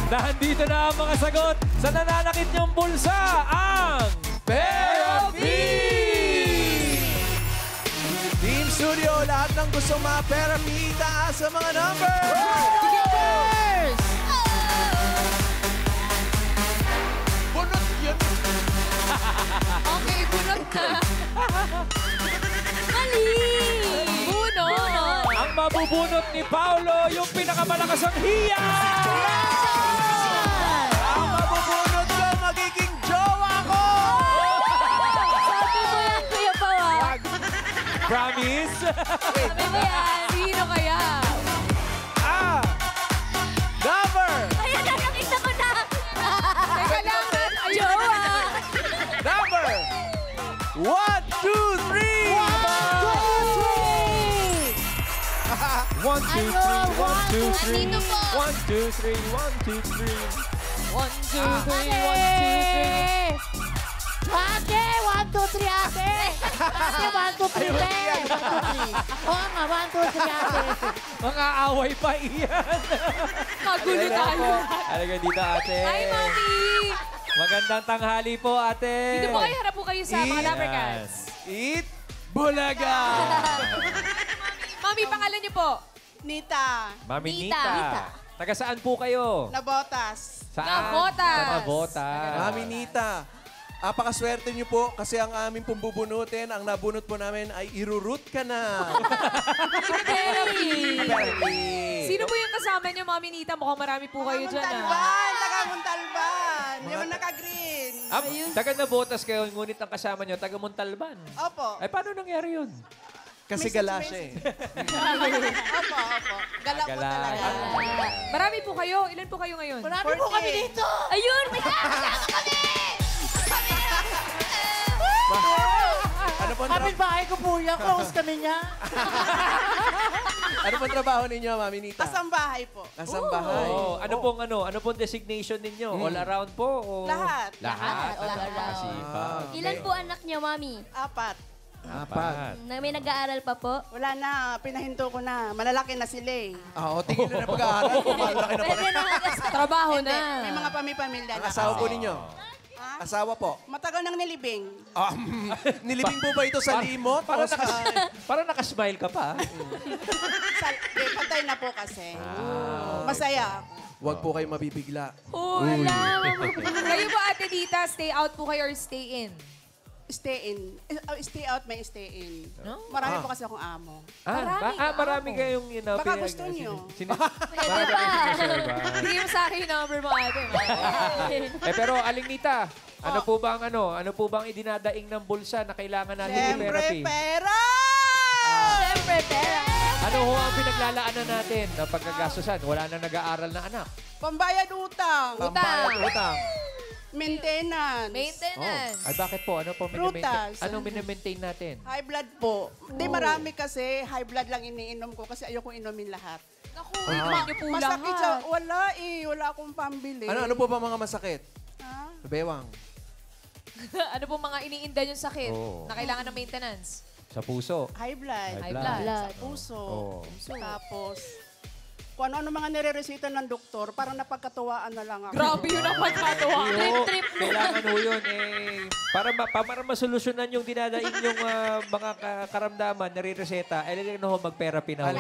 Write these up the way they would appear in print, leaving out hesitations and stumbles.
Nandito na ang mga sagot sa nananakit niyong bulsa, ang Therapy! Team Studio, lahat ng gusto ma-therapy, taas sa mga numbers! Numbers! Bunot yun! Okay, bunot na. Mali! Bunot! Ang mabubunot ni Paolo, yung pinakamalakas ang hiya! Ang mabubunot ko, magiging jowa ko! Sabi mo yan, Kuya Pawag. Promise? Sabi mo yan. Sino kaya? Number! Ayan na, nakita ko na. Teka lang, jowa. Number! 1, 2, 3! 1, 2, 3, 1, 2, 3. Nandito po. 1, 2, 3, 1, 2, 3. 1, 2, 3, 1, 2, 3. Ate, 1, 2, 3, ate. Ate, 1, 2, 3, te. 1, 2, 3. Oo nga, 1, 2, 3, ate. Mga away pa iyan. Magulo tayo. Halika dito, ate. Hi, Mami. Magandang tanghali po, ate. Dito po kayo, harap po kayo sa mga Lumbercats. Eat Bulaga! Mami, pangalan niyo po? Nita, Mami Nita. Nita. Taga saan po kayo? Nabotas. Saan? Nabotas. Sa Nabotas. Mami Nita, apakaswerte niyo po kasi ang aming pong bubunutin, ang nabunot po namin ay irurut ka na. Therapy. Therapy. Sino po yung kasama niyo, Mami Nita? Mukhang marami po kayo dyan, Muntalban, taga Muntalban. Yung naka-green. Taga Nabotas kayo, ngunit ang kasama nyo, taga Montalban. Opo. Ay, paano nangyari yun? Kasi gala siya eh. Opo. Gala po Gala. talaga. Marami po kayo. Ilan po kayo ngayon? Marami po kami dito. Ayun! May kasama kami! Ano pong Kapit-bahay ko po yan. Close kami niya. ano pong trabaho ninyo, Mami Nita? Kasambahay po. Kasambahay. Oh, ano pong designation ninyo? All around po? O... Lahat. Lahat. All around. Masipag. Ilan po anak niya, Mami? 4. Apat. Na may nag-aaral pa po? Wala na, pinahinto ko na. Malalaki na sila eh. Oo, tingin na pag-aaral. Malaki na Pwede na. Trabaho Hindi, na. may mga pamilya Ang na. asawa po ninyo? Ha? Asawa po? Matagal nang nilibing. Nilibing po ba ito sa limot? Para, o sa... para nakasmile ka pa. Patay na po kasi. Masaya ako. Huwag po kayo mabibigla. Oh, alam. Kayo po, Ate Dita, stay out po kayo or stay in? Stay in. Stay out, may stay in. No? Marami po kasi akong amo. Marami kayong Baka gusto nyo. Pwede ba? Bigay mo sa akin yung number mo, ate. Pero Aling Nita, ano po bang idinadaing ng bulsa na kailangan natin Siyempre, i-therapy? pera! Siyempre, pera. Ano ho ang pinaglalaanan natin na pagkagastusan? Wala na nag-aaral na anak. Pambayad utang. Pambayad utang. Maintenance. Maintenance. Ay bakit po? Ano po Prutas. Anong mini-maintain natin? High blood po. Hindi marami kasi, high blood lang iniinom ko kasi ayoko inumin lahat. Naku, inumin niyo po Masakit siya. lahat. Wala eh. Wala akong pambili. Ano po ba mga masakit? Ha? Bewang. Ano po mga iniinda yung sakit Oo. na kailangan ng maintenance? Sa puso. High blood. High blood. Sa puso. Oo. Tapos, kung ano-ano mga nire-resita ng doktor, parang napagkatuwaan na lang ako. Grabe yun ang pagkatawa. Trip. Kailangan ho yun para masolusyonan yung dinadaing yung mga karamdaman, nare-reseta, lang ho mag-therapy na ho.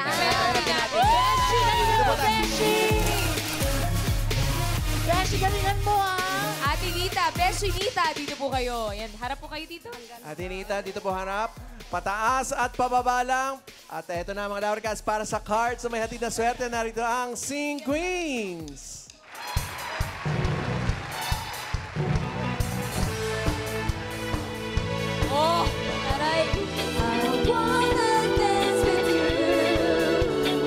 Beshi, galingan mo ah. Ate Nita, Beshi Nita, dito po kayo. Yan, harap po kayo dito. Ate Nita, dito po harap. Pataas at pababa lang. At eto na mga Lumbercats para sa cards na may hatid na swerte. Narito ang Sing Queens. Oh! Aray. I wanna dance with you.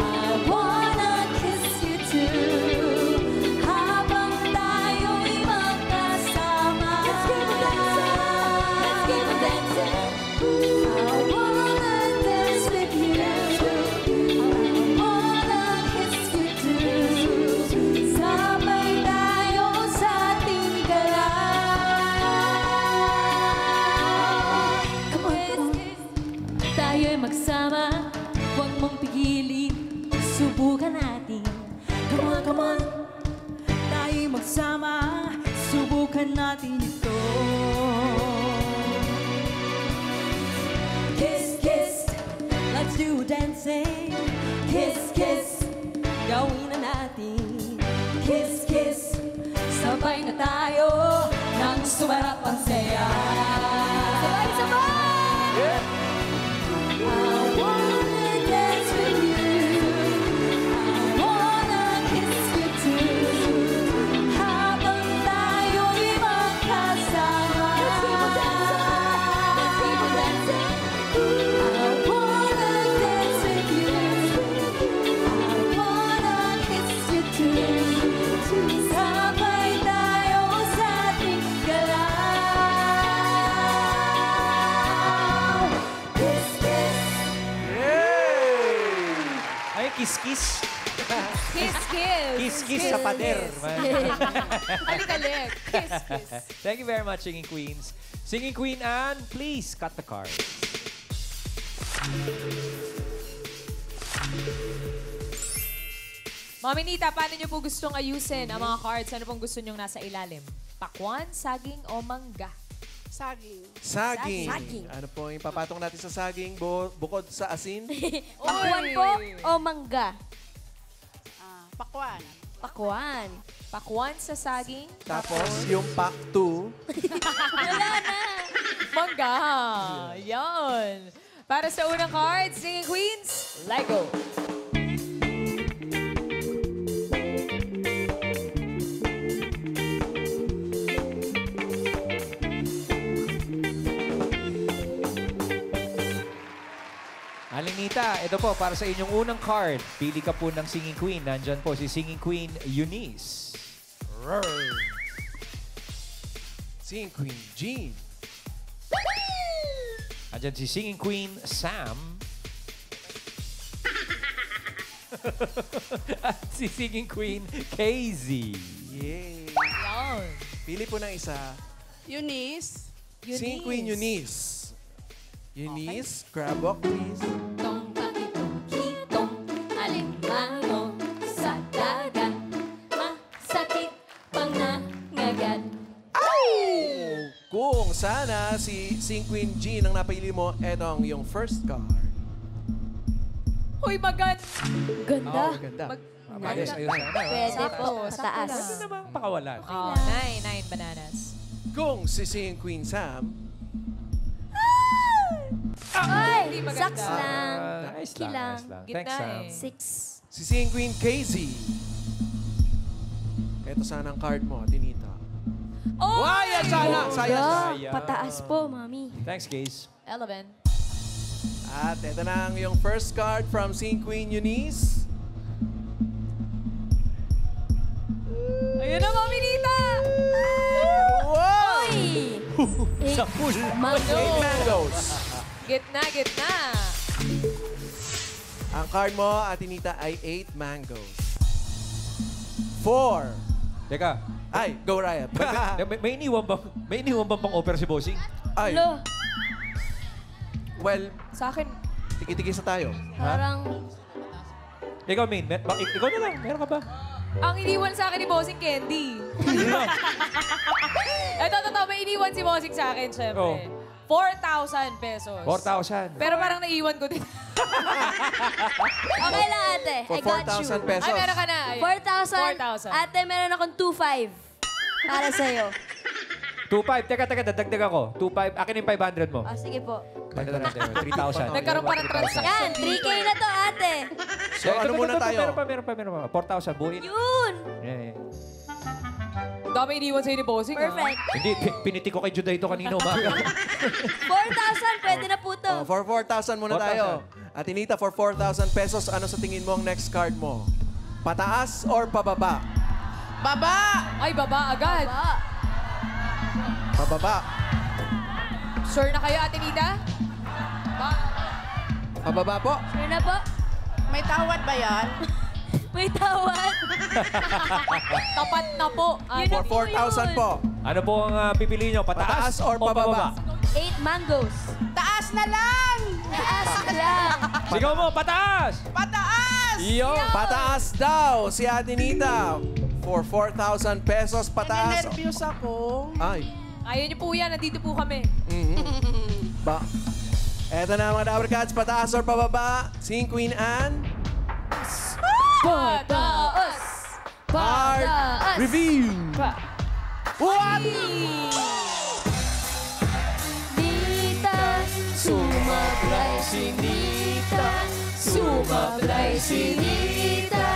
I wanna kiss you too. Habang tayo'y magkasama. Let's keep on dancing. Let's keep on dancing. I wanna dance with you. I wanna kiss you too. magsama, subukan natin ito. Kiss, kiss, let's do dancing. Kiss, kiss, gawin na natin. Kiss, kiss, sabay na tayo nang sumarap ang saya. Sabay, sabay! I wanna dance with you. I wanna kiss you too. Habang tayo'y magkasama. Let's keep on dancing. I wanna dance with you. I wanna kiss you too. Sabay tayo sa ating galaw. Kiss, kiss. Ay, kiss-kiss. Kiss, kiss. Kiss-kiss sa pader. Alikalik. Kiss, kiss. Thank you very much, Singing Queens. Singing Queen Anne, please cut the card. Mami Nita, paano niyo po gustong ayusin ang mga cards? Ano pong gusto niyong nasa ilalim? Pakwan, saging o mangga? Saging. Saging. Saging. Ano po yung papatong natin sa saging bukod sa asin? Pakwan po o mangga? Pakwan. Pakwan. Pakwan sa saging? Tapos yung pack 2. Mangga! Yan! Para sa unang cards, Singing Queens, Lego! Alinita, ito po, para sa inyong unang card. Pili ka po ng Singing Queen. Nandyan po si Singing Queen Eunice. Singing Queen Jean. Nandyan si Singing Queen Sam. At si Singing Queen Casey. Yay! Yan! Pili po ng isa. Eunice. Singing Queen Eunice. Eunice, grab walk please. Tong pakitong-kitong alimango sa dagat. Masakit pang nangagat. Kung sana si Singing Queen Jean ang napili mo, etong yung first card. Uy, maganda! Ganda. Oh, ganda. Ayos, ayos sana. Pwede po. Sakto Taas. lang. Pwede namang pakawalan. Oh, 9 bananas. Kung si Singing Queen Sam, Ay! Hindi maganda. Saks lang. Nice Kilang. lang, nice lang. Gitna Thanks, Sam. eh. 6. si Singing Queen Casey. Ito sana ang card mo, Tinita. Oh! Why? Sana! Sayang! Sayang. Pataas po, mami. Thanks, Case. 11. At ito na ang yung first card from Singing Queen Eunice. Ayun na, Mami Nita! Wow! Sa pool. Mango. 8 mangoes. Gitna, gitna. Ang card mo, Atinita, ay 8 mangoes. 4. Teka, Ay, go Riot. may iniwan bang pang-offer si Bossing? Ay, Lo, well, Sa akin, tiki-tikisa tayo. parang... Ikaw, Main. Ikaw na lang. Meron ka ba? ang iniwan sa akin ni Bossing Candy. Ito, totoo, may iniwan si Bossing sa akin, syempre. 4,000 pesos. 4,000. Pero parang naiwan ko din. Okay lang, ate. For I got you. 4,000 pesos. Ay, meron ka na. Ayun. 4,000. 4,000. Ate, meron akong 2,500. Para sa'yo. 2,500. Teka, dagdag ako. 2,500. Akin yung 500 mo. Ah, sige po. Dagdag natin. 3,000. Nagkaroon pa ng transaction. Yan, 3K na to, ate. So, ano muna tayo? Meron pa. 4,000. Buuin. Yun! Yeah. Dami iniwan sa'yo ni Bossing. Perfect. Hindi, piniti ko kay Juday ito kanina umaga. 4,000, pwede na po to. For 4,000 muna 4,000. tayo. Atinita, for 4,000 pesos, ano sa tingin mo ang next card mo? Pataas or pababa? Baba! Ay, baba agad. Ba? Pababa. Sure na kayo, Ate Nita? Pababa po. Sure na po? May tawad ba yan? May tawad. Tapat na po. For 4,000 po. Ano po ang pipiliin nyo? Pataas Pataas or pababa? 8 mangoes. Taas na lang! Taas lang. Sigaw mo, pataas! Pataas! Iyo! Pataas daw si Atinita. for 4,000 pesos pataas. Nervyos ako. Ay. Ayaw niyo po yan. Nandito po kami. Ba. Eto na mga Dabber Cats, pataas or pababa? Sing Queen Anne. Pataas! Card review. What? Nita, sumablay si Nita. Sumablay si Nita.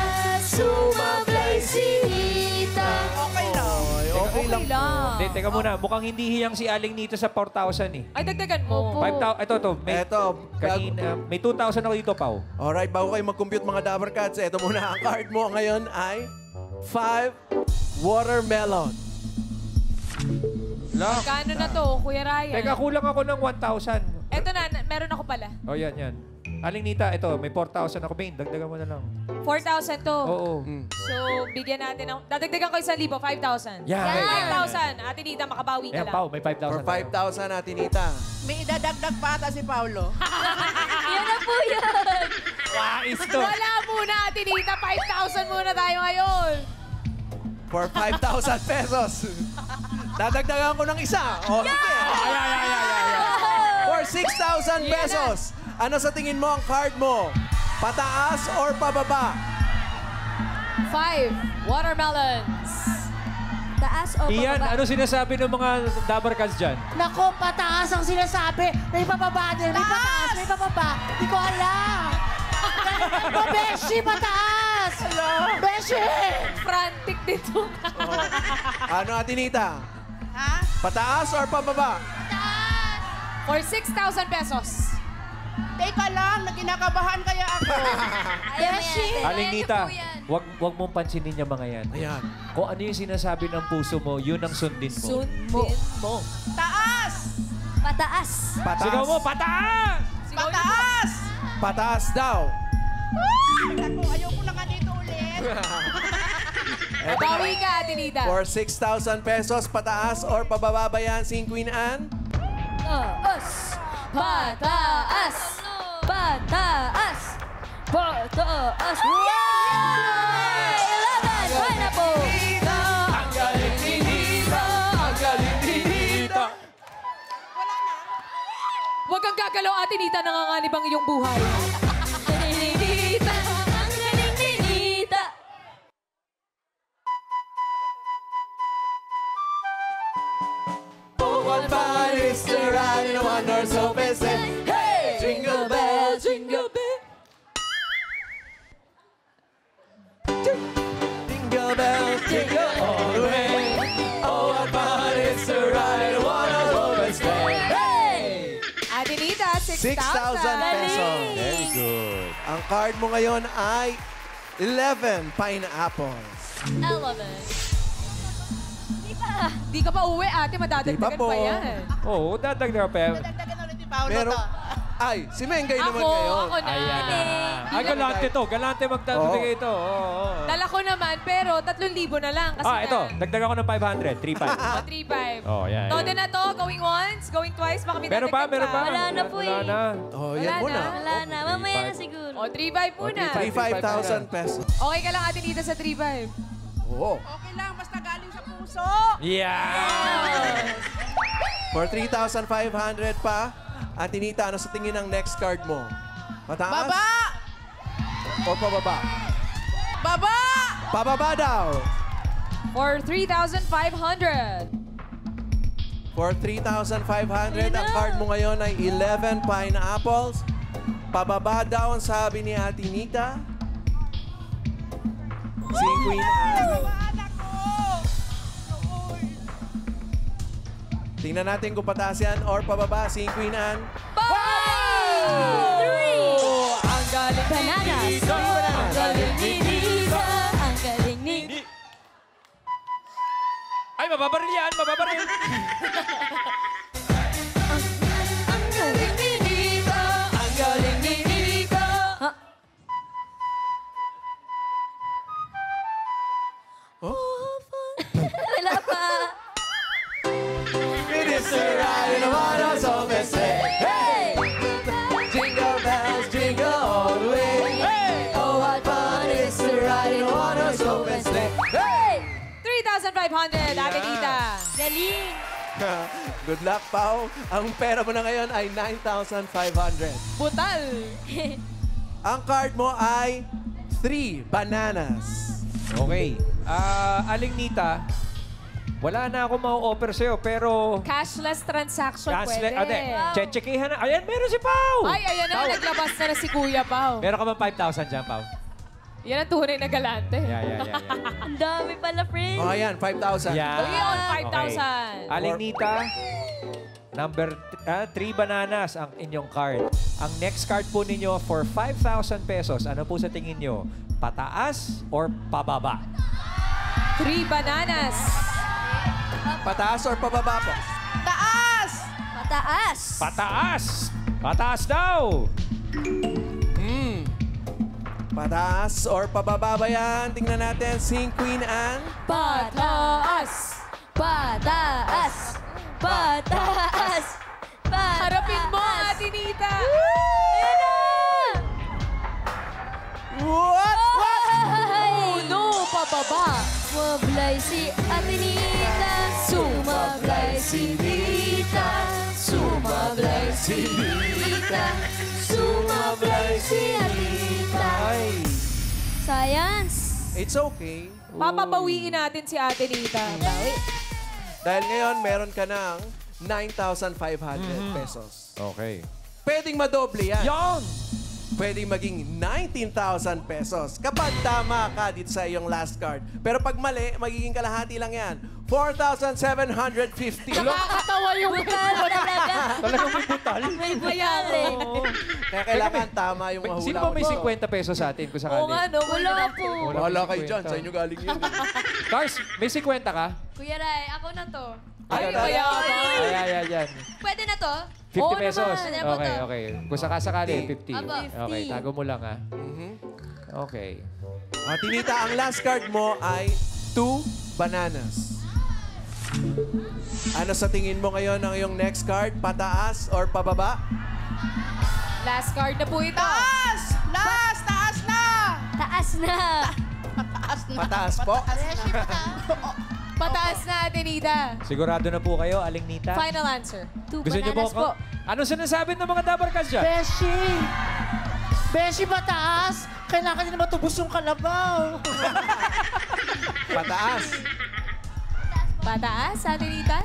Sumablay si Nita. Okay lang. Ay, okay lang. Hindi, teka muna. Mukhang hindi hiyang si Aling Nito sa 4,000 eh. Ay, dagdagan mo. 5,000. Ito. Eto. Kanina, may 2,000 ako dito, Pao. Alright, bago kayo mag-compute mga Dabber Cats, eto muna ang card mo ngayon ay 5 watermelon. Lock. Kano na to, Kuya Ryan? Teka, kulang ako ng 1,000. Eto na, meron ako pala. Oh, yan. Aling Nita, ito, may 4,000 ako. Main, dagdagan mo na lang. 4,000 to. Oo. So, bigyan natin ng... Dadagdagan ko 1,000, 5,000. Yan. 5,000. Ate Nita, makabawi ka Ayan, lang. Pao, may 5,000. For 5,000 natin, Nita. May idadagdag pa ata si Paolo. Yan na po yan. Wais to. Wala muna, Ate Nita. 5,000 muna tayo ngayon. For 5,000 pesos. Dadagdagan ko ng isa. O, sige. For 6,000 pesos. Ano sa tingin mo ang card mo? Pataas or pababa? 5 watermelons. Taas o Ian, pababa? ano sinasabi ng mga Dabber Cats dyan? Nako, pataas ang sinasabi. May bababa din. May pataas, may bababa. Hindi ko alam. Oh, Beshi, pataas! Beshi! Frantic dito. Ano, Atinita? Ha? Pataas or pababa? For 6,000 pesos. Teka lang, naginakabahan kaya ako. Beshi! Aling Nita, wag mong pansinin yung mga yan. Ayan. Kung ano yung sinasabi ng puso mo, yun ang sundin mo. Sundin mo. Taas! Pataas! Pataas. Sigaw mo, pataas! Pataas! Pataas daw. Naku, ayoko na nga dito ulit. Bawi ka, Ate Nita. For 6,000 pesos, pataas or pababa ba yan, Sing Queen Anne? Taas! Pataas! Pataas! Pataas! Yay! 11! Pineapple! Ang galing ni Nita! Ang galing ni Nita! Huwag kang gagalaw, Ate Nita. Nanganganib ang iyong buhay. Nita! Ang galing ni Nita! What fun is to ride in a one-horse open sleigh. Hey! Jingle bell, jingle bell. Jingle bells, jingle all the way. Oh, what fun is to ride in a one-horse open sleigh. Hey! Ate Nita, 6,000 6,000. pesos. Very good. Ang card mo ngayon ay 11 pineapples. 11. Di ka pa uwi, ate. Madadagdagan Di pa po. pa yan. Oo, dadagdag pa. Dagdagan ulit ni Paolo Pero, to. ay, si Mengay naman Ako ngayon. na. Ayan na. Ay, galante to. Galante magdadagdag ito. Oo. Dala ko naman, pero 3,000 na lang. Kasi Ito. nga, Dagdagan ko ng 500. 3,500. 3,500. Oh, yan. Todo na to, going once, going twice, baka may Meron pa, dadagdag meron pa. Wala na po Wala eh. na. Oh, yan Wala muna. na. Wala na. Mamaya na siguro. O, 3,500 muna. 35,000 pesos. Okay ka lang, Ate Nita, sa 3,500. Oo. Okay lang, basta galing sa puso. Yeah! For 3,500 pa, Atinita, ano sa tingin ng next card mo? Mataas? Baba! O pababa? Baba! Pababa daw. For 3,500. For 3,500, ang card mo ngayon ay 11 pineapples. Pababa daw ang sabi ni Atinita. Si Queen Anne. Anak ko! Tingnan natin kung pataas yan or pababa, si Queen Anne. 3! Ang galing Bananas! Ang galing ni Nita! Ang galing ni... Ay, mababaril yan! Mababaril! Ang galing ni Nita! Ang galing ni Nita! Ha? Wala pa. It is a ride in a one-horse open sleigh. Hey! Jingle bells, jingle all the way. Hey! Oh, what fun it is to ride in a one-horse open sleigh. Hey! 9,500, Ate Nita. Galing. Good luck, Pao. Ang pera mo na ngayon ay 9,500. Butal. Ang card mo ay 3 bananas. Okay. Aling Nita, wala na ako ma-offer sa'yo, pero... Cashless transaction pwede. Ate, checkihan na. Ayan, meron si Pao! Ay, ayan na, Pao, naglabas na si Kuya Pao. meron ka bang 5,000 dyan, Pao? Yan ang tunay na galante. Yeah. Ang dami pala, friend. O, ayan, 5,000. Yan. Yun, 5,000. Aling Nita, number 3 bananas ang inyong card. Ang next card po ninyo for 5,000 pesos. Ano po sa tingin nyo? Pataas or pababa? 3 bananas. Pataas or pababa po? Taas! Mataas. Pataas! Pataas daw! Pataas or pababa ba yan? Tingnan natin. Sing Queen Anne. Pataas. Pataas. Pataas. Pataas. Harapin mo, Ate Nita. Ayan na! What? Uno, pababa. Sumablay si Ate Nita. Sumablay si Nita. Sumablay si Nita. Sumablay si Nita. Ay, Science. it's okay. Papabawiin natin si Ate Nita. Bawi. Dahil ngayon, meron ka ng 9,500 pesos. Okay. Pwedeng madoble yan. Yon! Pwedeng maging 19,000 pesos kapag tama ka dito sa iyong last card. Pero pag mali, magiging kalahati lang yan. 4,750. Nakakatawa yung Butal talaga. Talagang may butal. May buyari. Kaya kailangan tama yung mahula. Sino ba may 50 pesos sa atin kung sakali? Oo nga, no? Wala po. Wala kayo dyan. Sa inyo galing yun. Cars, may 50 ka? Kuya Rai, ako na to. Ay, Ay, mayaman. yan. Pwede na to? 50 Oo pesos. naman. Pwede na po to. Okay. Kung sakasakali, 50. Aba. Okay, tago mo lang, ha? Mhm. Okay. Tinita, ang last card mo ay 2 bananas. Ano sa tingin mo ngayon ang iyong next card? Pataas or pababa? Last card na po ito. Taas! Last! Taas na! Taas na. Pataas po. Pataas na, Ate Nita. Sigurado na po kayo, Aling Nita? Final answer. 2 Gusto niyo po? bananas po. Ano sinasabi ng mga dabarkas dyan? Beshi! Beshi, mataas! Kailangan din naman tubos yung kalabaw. Pataas. Pataas, Ate Nita?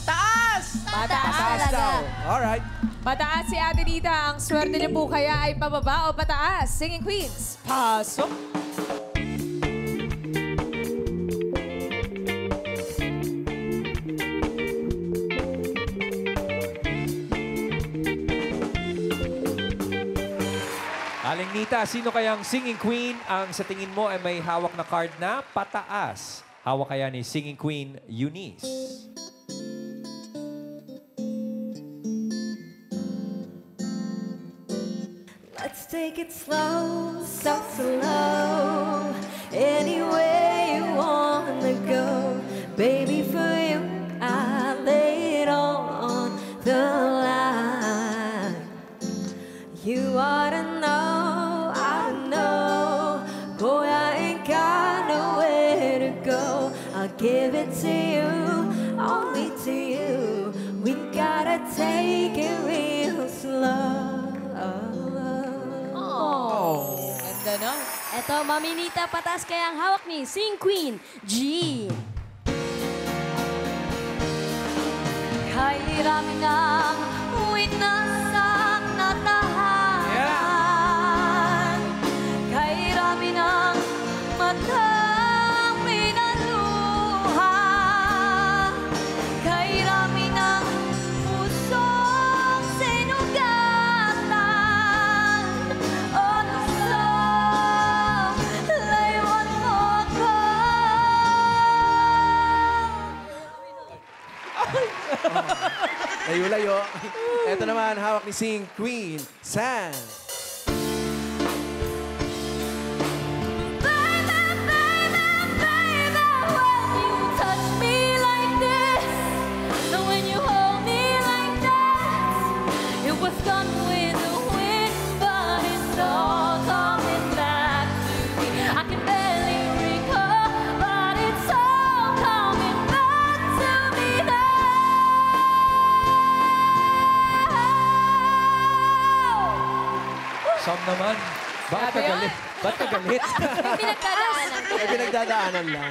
Taas! Pataas. Pataas daw. Alright. Pataas si Ate Nita. Ang swerte niyo po kaya ay pababa o pataas? Singing Queens, pasok! Aling Nita, sino kayang singing queen ang sa tingin mo ay may hawak na card na pataas? Hawak kaya ni singing queen Eunice. Let's take it slow, so slow. Anywhere you wanna go, baby, for you I lay it all on the line. You ought to know, boy, I ain't got nowhere to go. I'll give it to you, only to you. We gotta take it real slow. Ganda na. Eto, Mami Nita, pataas kaya ang hawak ni Sing Queen G. Kahirami ng winasak na tahanan. Kahirami ng matang pinaluha. Kahirami ng pusong sinugatan. O gusto, layuan mo ako. Layo-layo. Ito naman, hawak ni Sing Queen San. Baby, baby, baby, when you touch me like this, and when you hold me like that, it was gone with the wind, but it's all coming back to me. I can barely recall, but it's all coming naman. Bakit ka Grabe galit? Ba't ka galit? Pinagdadaanan. May pinagdadaanan lang.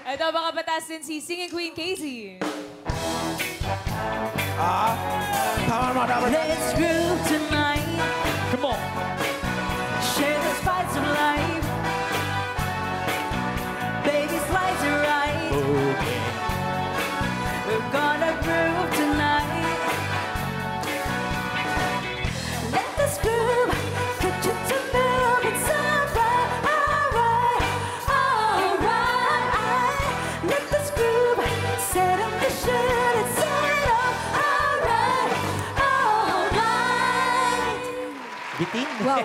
Ito, baka pataas din si Singing Queen Casey. Tama mo, tama. Let's groove tonight. Come on. Share the spice of life. Baby's lights are right. We're gonna groove tonight. Let this groove put you to move. It's alright, alright, alright. Let this groove set up the shit. It's alright, alright. Bitin. Wow.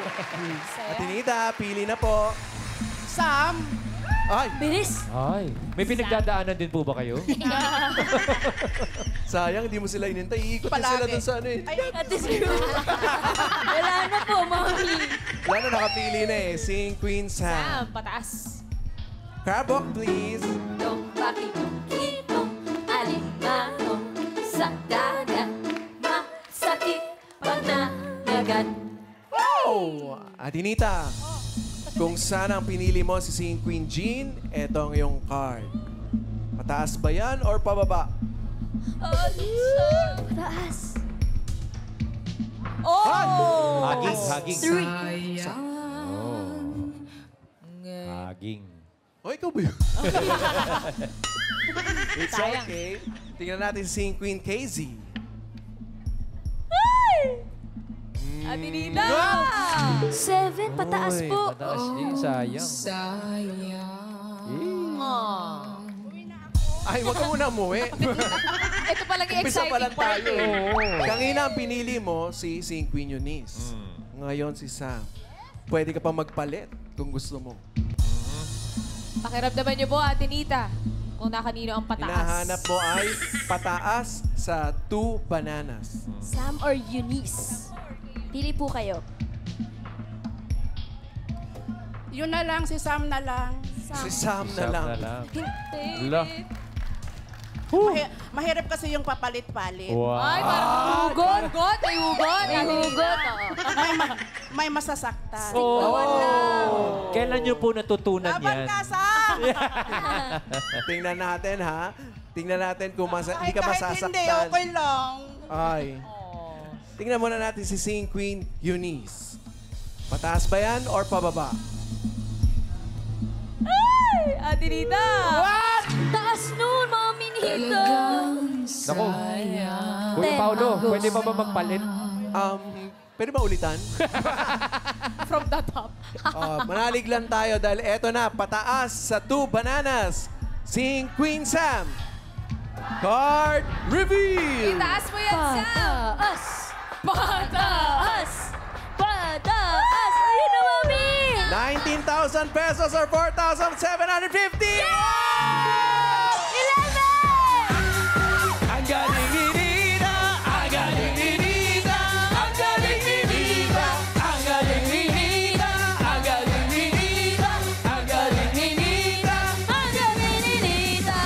Atinita, pili na po. Sam, Ay, Bilis. Ay, may pinagdadaanan din po ba kayo? sayang, hindi mo sila inintay. Iikot din Palagi. sila dun sa ano eh. At this groove. Wala na po, mami. Wala na, nakapili na eh. Sing Queen Sam. Sam, pataas. Crab walk, please. Itong pakikitong alimango sa dagat. Masakit pag nanagat. Oh! Atinita, kung saan ang pinili mo si Sing Queen Jean, eto ang iyong card. Pataas ba yan or pababa? Taas. Oh! Haging, haging. Haging. O, ikaw ba yun? It's Sayang. okay. Tingnan natin si Sing Queen KZ. Atinita! 7, pataas Uy, po. Pataas din, sayang. Ay, wag ka muna umuwi. Ito palang yung Umpisa pa lang exciting part tayo. eh. Kanina ang pinili mo si Sing Queen Eunice. Ngayon si Sam. Pwede ka pa magpalit kung gusto mo. Pakiramdaman niyo po, Atinita, kung nakanino ang pataas. Hinahanap mo ay pataas sa 2 bananas. Sam or Eunice? Pili po kayo. yun na lang, si Sam na lang. Si Sam na Sarap lang. na lang. Baby. Ala. Mahirap kasi yung papalit-palit. Wow. Ay, parang hugot. Hugot, may hugot. May hugot, oo. May masasaktan. Oh. Kailan niyo po natutunan Laban yan? ka, Sam! Tingnan natin, ha? Tingnan natin kung hindi ka Kahit masasaktan. hindi, okay lang. Ay. Tingnan muna natin si Sing Queen Eunice. Pataas ba yan or pababa? Ay, Atinita. Taas nun, mga minihito. Naku. Kuya Paulo, pwede ba magpalit? Pwede ba ulitan? From the top. Manalig lang tayo dahil eto na, pataas sa 2 bananas. Sing Queen Sam. Card reveal! Itaas mo yan, Sam. Pataas. Pataas. Pataas. Ayun na, mami. 19,000 pesos or 4,750! 11! Ang galing ni Nina! Ang galing ni Nina! Ang galing ni Nina! Ang galing ni Nina! Ang galing ni Nina! Ang galing ni Nina! Ang galing ni Nita.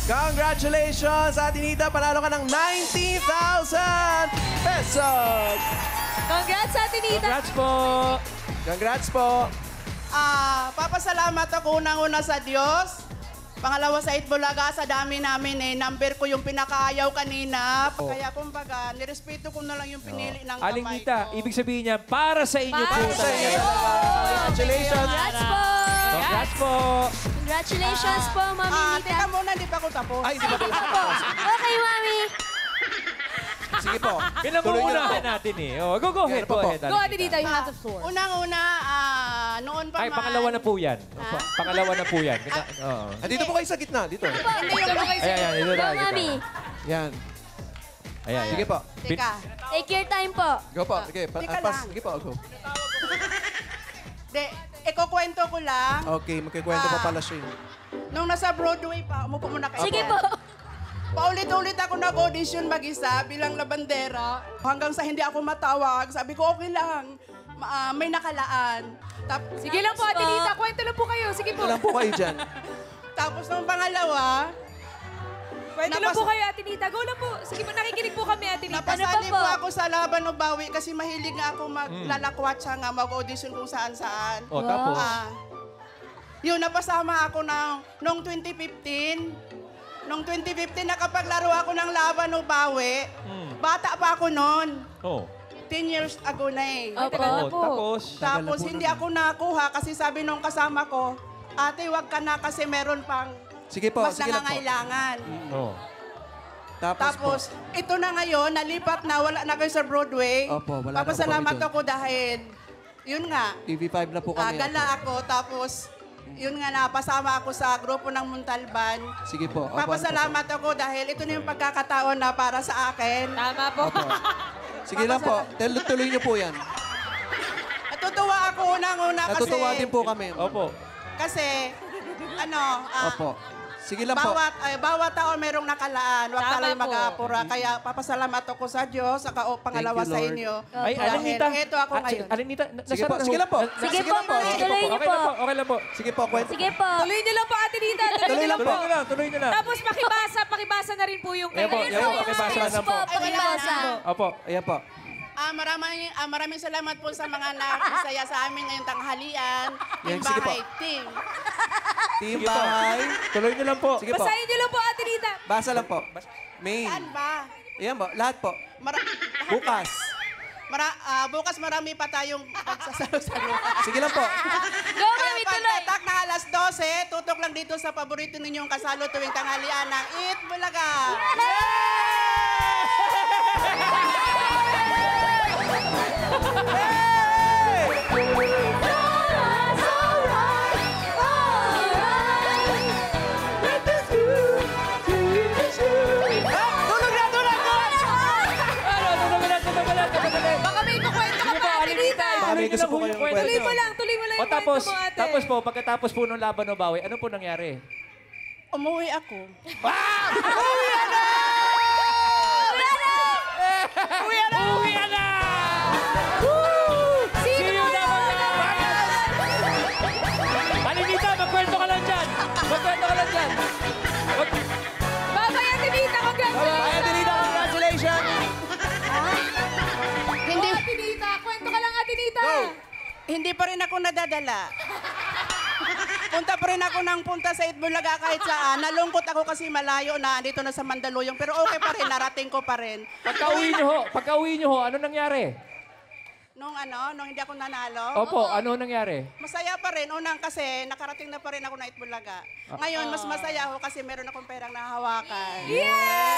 Congratulations, Atinita! Panalo ka ng 90,000 pesos! Congrats, Atinita. Congrats po! Congrats po! Papasalamat ako unang-una sa Diyos. Pangalawa sa Itbulaga, sa dami namin eh. Number ko yung pinakaayaw kanina. Kaya kumbaga, nirespeto ko na lang yung pinili ng Aling kamay Nita, ko. ibig sabihin niya, para sa inyo po. Para sa talaga. inyo. Congratulations! Congrats po. Congrats po! Congratulations po, Mami Nita. Teka muna, di pa ako tapos. Ay, di ba pala? Okay, Mami. Sige po. Pinamumunahan natin eh. Oh, go ahead. Ano pa Go po? ahead, Go, Aling Atinita, you have the floor. Unang-una, noon pa Ay, man. pangalawa na po yan. Pangalawa na po yan. Oo. Dito po kayo sa gitna. Dito. Hindi yung Ayan, dito Go, tayo. Mami. Yan. Ayan. Sige po. Teka. Take your time po. Go po. Okay, Teka pas. lang. Sige po, go. Ikukwento ko lang. Okay, magkikwento pa pala siya. Nung nasa Broadway pa, umupo muna kayo. Sige po. Paulit-ulit ako nag-audition mag-isa bilang labandera. Hanggang sa hindi ako matawag, sabi ko, okay lang. May nakalaan. Sige lang po, Atinita. Kwento lang po kayo. Sige po. Ilan po kayo dyan? Tapos nung pangalawa, Pwede lang po kayo, Ate Nita. Go lang po. Sige po, nakikinig po kami, Ate Nita. Napasali po ako sa Laban o Bawi kasi mahilig nga ako maglalakwatsa nga, mag-audition kung saan-saan. O, tapos? Yun, napasama ako noong 2015. Noong 2015, nakapaglaro ako ng Laban o Bawi. Bata pa ako noon. Oh. 10 years ago na eh. Ay, tagal na po. Tapos hindi ako nakuha kasi sabi nung kasama ko, ate, wag ka na kasi meron pang Sige po, mas sige lang po. nangangailangan. Oh. Tapos, ito na ngayon, nalipat na, wala na kayo sa Broadway. Opo, wala na po Papasalamat kami doon. ako dahil, yun nga, TV5 na po kami. gala ako. Tapos, yun nga, napasama ako sa grupo ng Muntalban. Sige po. Opo, Papasalamat ako dahil ito na yung pagkakataon na para sa akin. Tama po. Sige lang po. Tuloy niyo po yan. Natutuwa ako unang-una kasi... Natutuwa din po kami. Opo. Kasi, Opo. Sige lang po. bawat tao merong nakalaan. Huwag Tama tayo po. mag-aapura. Kaya papasalamat ako sa Diyos, saka pangalawa Thank you, sa Lord. inyo. Ay, Dahil Alinita. ito ako ngayon. Alinita, Sige po, sige lang po. Sige po, tuloy niyo Okay po. lang po, okay lang po. Sige po, kwento. Sige po. Tuloy niyo lang po, Ate Nita. Tuloy niyo lang po. Tuloy nyo lang. Tapos pakibasa na rin po yung Ayan po, kanya. ayan po, pakibasa na lang po. Pakibasa. Opo. Ayan po. Maraming salamat po sa mga nakisaya sa amin ngayong tanghalian. Yan, Team sige po. Bahay Team. Team Sige po. Bahay. Tuloy nyo lang po. Sige po. Basahin niyo lang po, Ate Nita. Basa lang po. Main. Saan ba? Ayan po. Lahat po. Bukas. Bukas marami pa tayong pagsasalo-salo. Sige lang po. Go, kami tuloy. Pagtatak na alas 12, tutok lang dito sa paborito ninyong kasalo tuwing tanghalian ng Eat Bulaga. Baka may kukwento ka Sige po, pa, Ate Alinita. Nita. Baka may Tuloy nyo gusto lang po po yung kayong kwento. Tuloy kwento. mo lang O yung tapos, kwento mo, Ate. tapos po, pagkatapos po ng Laban o Bawi, ano po nangyari? Umuwi ako. Uwi na! Sino na Alinita, magkwento ka lang dyan. Magkwento ka lang dyan. Babay, Ate Nita. Congratulations. Ayan, Dinita, congratulations. Hindi, Ate Nita, kwento ka lang, Ate Nita. hindi pa rin ako nadadala. Punta pa rin ako ng punta sa Itbulaga kahit saan. Nalungkot ako kasi malayo na dito na sa Mandaluyong. Pero okay pa rin, narating ko pa rin. Pagka-uwi nyo ho, ano nangyari? Nung hindi ako nanalo. Opo, ano nangyari? Masaya pa rin. Unang kasi, nakarating na pa rin ako na Itbulaga. Ngayon, mas masaya ako kasi meron akong perang nahahawakan. Yeah!